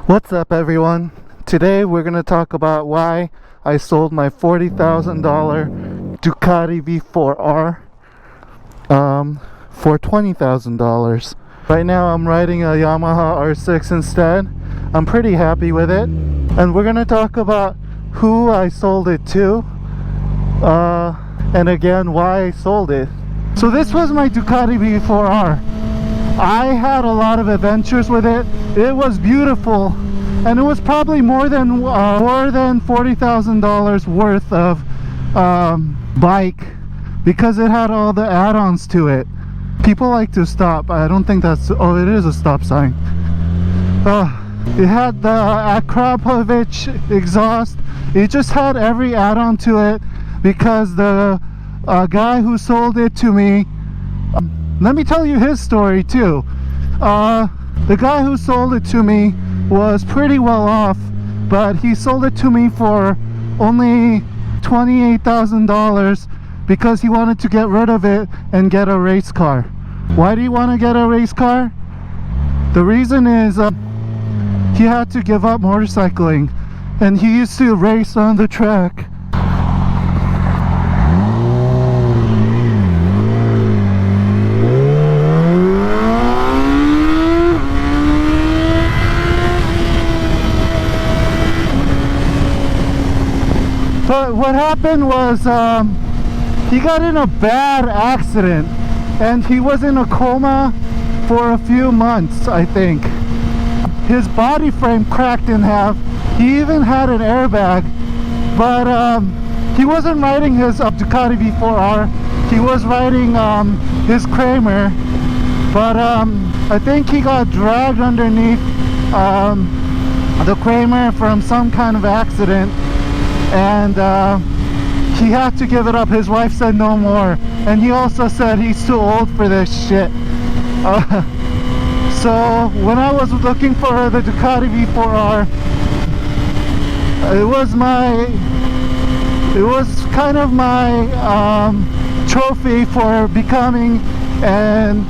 What's up, everyone? Today we're going to talk about why I sold my $40,000 Ducati V4R for $20,000. Right now I'm riding a Yamaha R6 instead. I'm pretty happy with it, and we're going to talk about who I sold it to, and again why I sold it. So this was my Ducati V4R. I had a lot of adventures with it. It was beautiful, and it was probably more than $40,000 worth of bike, because it had all the add-ons to it. People like to stop. I don't think that's... oh, it is a stop sign. It had the Akrapovich exhaust. It just had every add-on to it, because the guy who sold it to me, let me tell you his story too. The guy who sold it to me was pretty well off, but he sold it to me for only $28,000 because he wanted to get rid of it and get a race car. Why do you want to get a race car? The reason is he had to give up motorcycling, and he used to race on the track. But what happened was he got in a bad accident, and he was in a coma for a few months, I think. His body frame cracked in half. He even had an airbag, but he wasn't riding his Ducati V4R. He was riding his Kramer, but I think he got dragged underneath the Kramer from some kind of accident, and he had to give it up. His wife said no more, and he also said he's too old for this shit. So when I was looking for the Ducati V4R, it was kind of my trophy for becoming an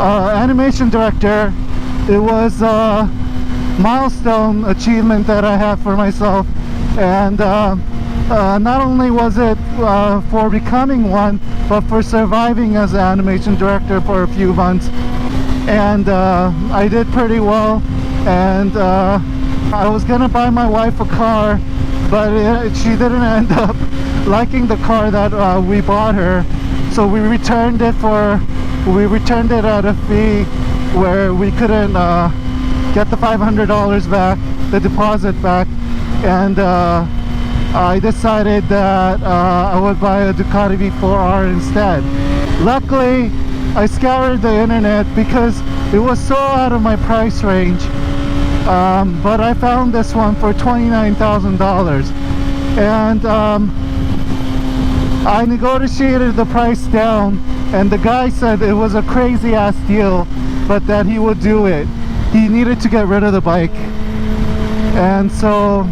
animation director. It was a milestone achievement that I had for myself, and not only was it for becoming one, but for surviving as an animation director for a few months. And I did pretty well, and I was gonna buy my wife a car, but she didn't end up liking the car that we bought her, so we returned it at a fee where we couldn't get the $500 back, the deposit back, and I decided that I would buy a Ducati V4R instead. Luckily, I scoured the internet because it was so out of my price range, but I found this one for $29,000, and I negotiated the price down, and the guy said it was a crazy ass deal, but that he would do it. He needed to get rid of the bike, and so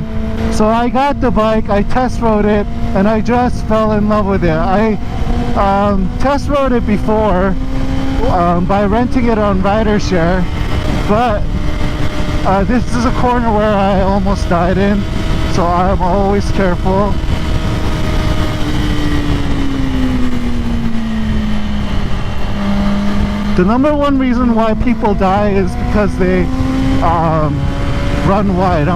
I got the bike, I test rode it, and I just fell in love with it. I test rode it before by renting it on rideshare, but this is a corner where I almost died in, so I'm always careful. The number one reason why people die is because they run wide.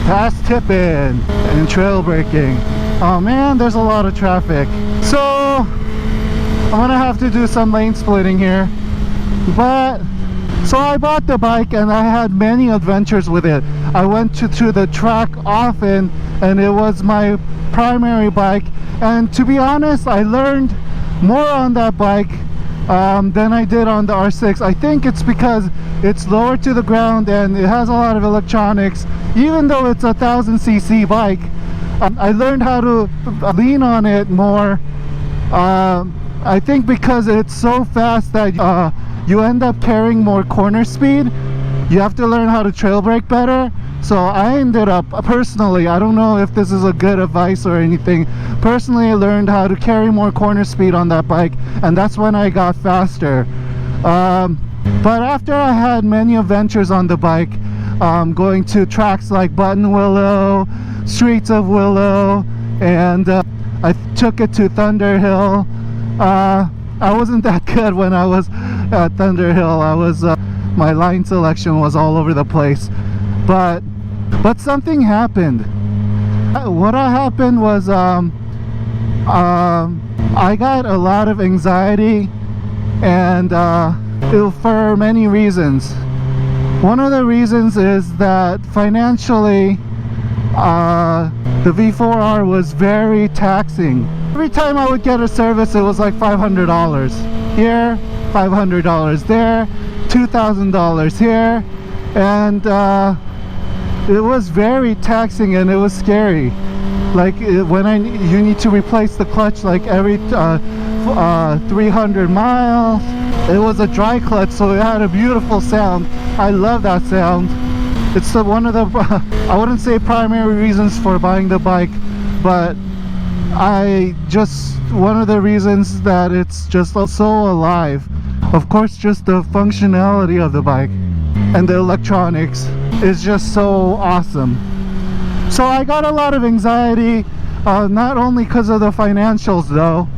Past tipping and trail braking. Oh man, there's a lot of traffic. So I'm gonna have to do some lane splitting here. But so I bought the bike, and I had many adventures with it. I went to the track often, and it was my primary bike. And to be honest, I learned more on that bike than I did on the R6. I think it's because it's lower to the ground and it has a lot of electronics. Even though it's a 1000cc bike, I learned how to lean on it more. I think because it's so fast that you end up carrying more corner speed, you have to learn how to trail brake better. So I ended up, personally, I don't know if this is a good advice or anything, personally I learned how to carry more corner speed on that bike, and that's when I got faster. But after I had many adventures on the bike, going to tracks like Buttonwillow, Streets of Willow, and I took it to Thunderhill. I wasn't that good when I was at Thunderhill. I was my line selection was all over the place, but something happened. What happened was I got a lot of anxiety, and for many reasons. One of the reasons is that financially the V4R was very taxing. Every time I would get a service, it was like $500 here, $500 there, $2,000 here, and it was very taxing, and it was scary. Like when you need to replace the clutch like every 300 miles. It was a dry clutch, so it had a beautiful sound. I love that sound. It's one of the I wouldn't say primary reasons for buying the bike, but one of the reasons that it's just so alive. Of course, just the functionality of the bike and the electronics is just so awesome. So I got a lot of anxiety, not only because of the financials though.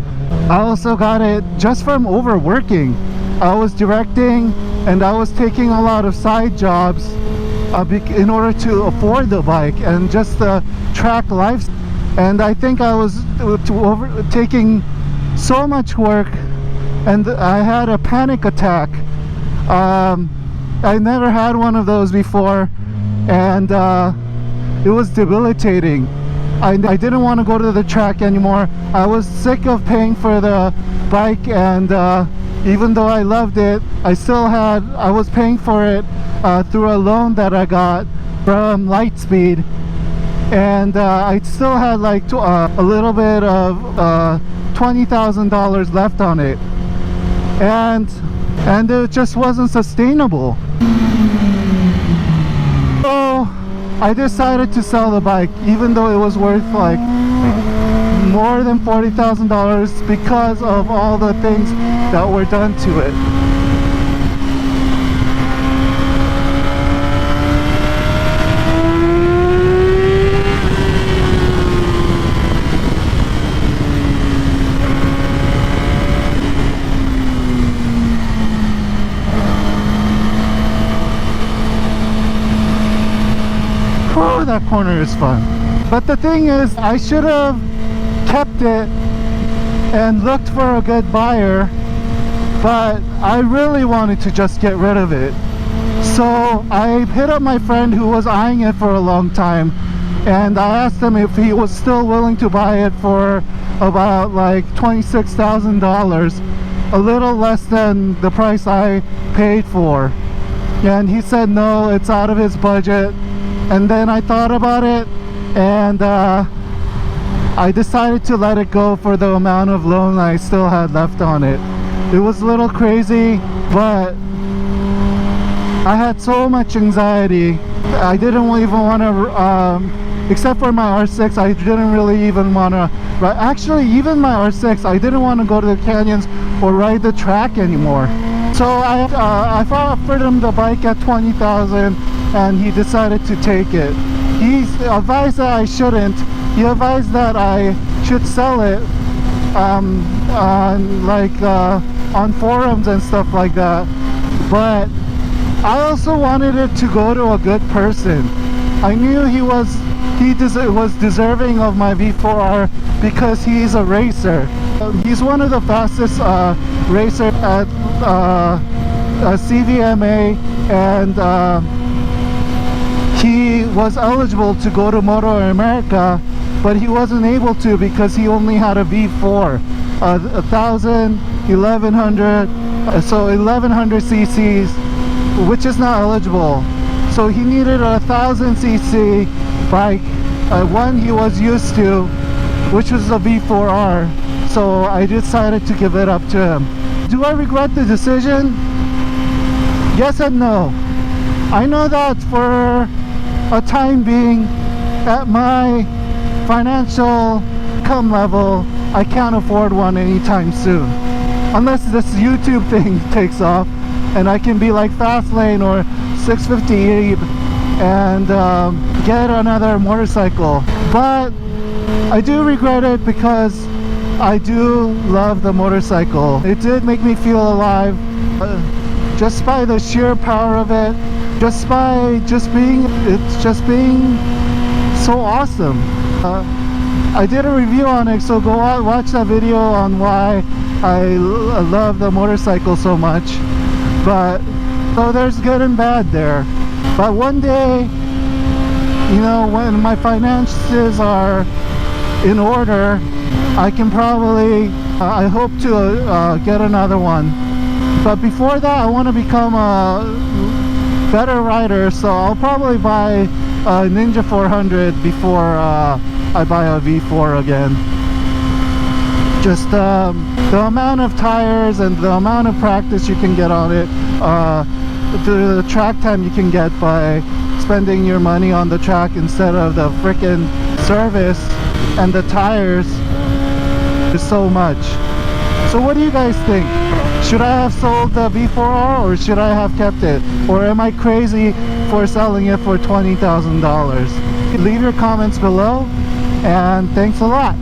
I also got it just from overworking. I was directing, and I was taking a lot of side jobs in order to afford the bike and just the track life. And I think I was taking so much work, and I had a panic attack. I never had one of those before, and it was debilitating. I didn't want to go to the track anymore. I was sick of paying for the bike, and even though I loved it, I was paying for it through a loan that I got from Lightspeed, and I still had like a little bit of $20,000 left on it, and it just wasn't sustainable. So I decided to sell the bike, even though it was worth like more than $40,000 because of all the things that were done to it. Oh, that corner is fun. But the thing is, I should have kept it and looked for a good buyer, but I really wanted to just get rid of it. So I hit up my friend who was eyeing it for a long time, and I asked him if he was still willing to buy it for about like $26,000, a little less than the price I paid for. And he said no, it's out of his budget. And then I thought about it, and I decided to let it go for the amount of loan I still had left on it. It was a little crazy, but I had so much anxiety. I didn't even want to, except for my R6, I didn't really even want to, actually even my R6, I didn't want to go to the canyons or ride the track anymore. So I offered him the bike at $20,000, and he decided to take it. He advised that I shouldn't. He advised that I should sell it on forums and stuff like that. But I also wanted it to go to a good person. I knew he was deserving of my V4R because he's a racer. He's one of the fastest racers at CVMA, and he was eligible to go to Moto America, but he wasn't able to because he only had a V4, 1,000, 1,100, so 1,100 cc's, which is not eligible. So he needed a 1,000 cc bike, one he was used to, which was a V4R. So I decided to give it up to him. Do I regret the decision? Yes and no. I know that for a time being, at my financial income level, I can't afford one anytime soon. Unless this YouTube thing takes off and I can be like Fastlane or 650 Abe and get another motorcycle. But I do regret it because I do love the motorcycle. It did make me feel alive, just by the sheer power of it, just being so awesome. I did a review on it, so go watch that video on why I love the motorcycle so much. But so there's good and bad there. But one day, you know, when my finances are in order, I can probably I hope to get another one. But before that, I want to become a better rider, so I'll probably buy a Ninja 400 before I buy a V4 again. Just the amount of tires and the amount of practice you can get on it, the track time you can get by spending your money on the track instead of the frickin' service and the tires is so much. So what do you guys think? Should I have sold the V4R or should I have kept it? Or am I crazy for selling it for $20,000? Leave your comments below, and thanks a lot.